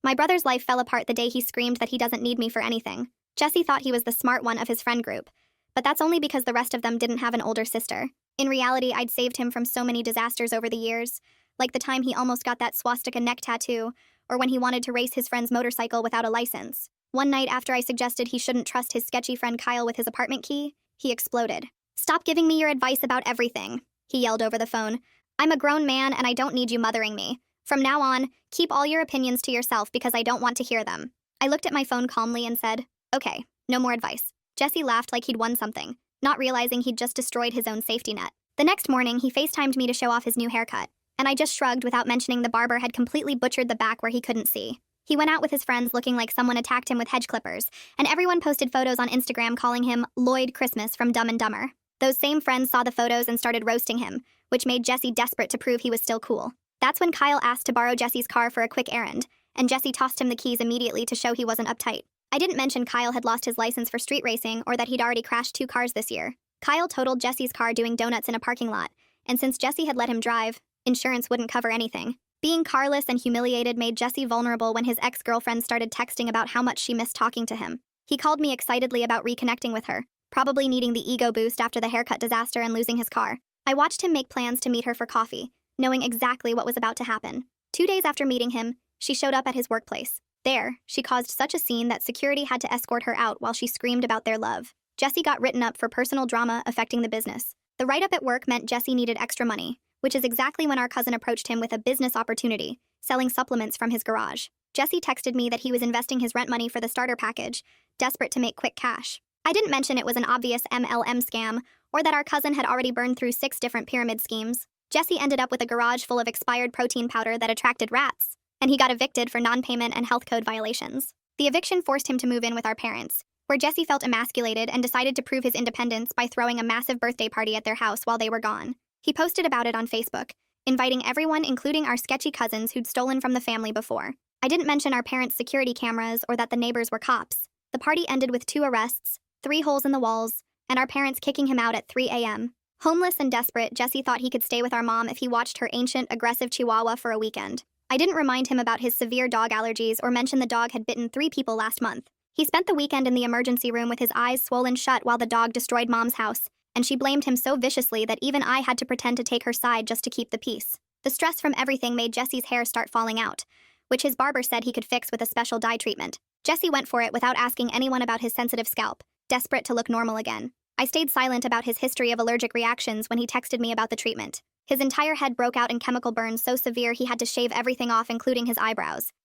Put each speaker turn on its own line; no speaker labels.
My brother's life fell apart the day he screamed that he doesn't need me for anything. Jesse thought he was the smart one of his friend group, but that's only because the rest of them didn't have an older sister. In reality, I'd saved him from so many disasters over the years, like the time he almost got that swastika neck tattoo, or when he wanted to race his friend's motorcycle without a license. One night after I suggested he shouldn't trust his sketchy friend Kyle with his apartment key, he exploded. "Stop giving me your advice about everything," he yelled over the phone. "I'm a grown man and I don't need you mothering me. From now on, keep all your opinions to yourself because I don't want to hear them." I looked at my phone calmly and said, "Okay, no more advice." Jesse laughed like he'd won something, not realizing he'd just destroyed his own safety net. The next morning, he FaceTimed me to show off his new haircut, and I just shrugged without mentioning the barber had completely butchered the back where he couldn't see. He went out with his friends looking like someone attacked him with hedge clippers, and everyone posted photos on Instagram calling him Lloyd Christmas from Dumb and Dumber. Those same friends saw the photos and started roasting him, which made Jesse desperate to prove he was still cool. That's when Kyle asked to borrow Jesse's car for a quick errand, and Jesse tossed him the keys immediately to show he wasn't uptight. I didn't mention Kyle had lost his license for street racing or that he'd already crashed 2 cars this year. Kyle totaled Jesse's car doing donuts in a parking lot, and since Jesse had let him drive, insurance wouldn't cover anything. Being carless and humiliated made Jesse vulnerable when his ex-girlfriend started texting about how much she missed talking to him. He called me excitedly about reconnecting with her, probably needing the ego boost after the haircut disaster and losing his car. I watched him make plans to meet her for coffee, knowing exactly what was about to happen. 2 days after meeting him, she showed up at his workplace. There, she caused such a scene that security had to escort her out while she screamed about their love. Jesse got written up for personal drama affecting the business. The write-up at work meant Jesse needed extra money, which is exactly when our cousin approached him with a business opportunity, selling supplements from his garage. Jesse texted me that he was investing his rent money for the starter package, desperate to make quick cash. I didn't mention it was an obvious MLM scam, or that our cousin had already burned through 6 different pyramid schemes. Jesse ended up with a garage full of expired protein powder that attracted rats, and he got evicted for non-payment and health code violations. The eviction forced him to move in with our parents, where Jesse felt emasculated and decided to prove his independence by throwing a massive birthday party at their house while they were gone. He posted about it on Facebook, inviting everyone including our sketchy cousins who'd stolen from the family before. I didn't mention our parents' security cameras or that the neighbors were cops. The party ended with 2 arrests, 3 holes in the walls, and our parents kicking him out at 3 a.m. Homeless and desperate, Jesse thought he could stay with our mom if he watched her ancient, aggressive chihuahua for a weekend. I didn't remind him about his severe dog allergies or mention the dog had bitten 3 people last month. He spent the weekend in the emergency room with his eyes swollen shut while the dog destroyed Mom's house, and she blamed him so viciously that even I had to pretend to take her side just to keep the peace. The stress from everything made Jesse's hair start falling out, which his barber said he could fix with a special dye treatment. Jesse went for it without asking anyone about his sensitive scalp, desperate to look normal again. I stayed silent about his history of allergic reactions when he texted me about the treatment. His entire head broke out in chemical burns so severe he had to shave everything off, including his eyebrows.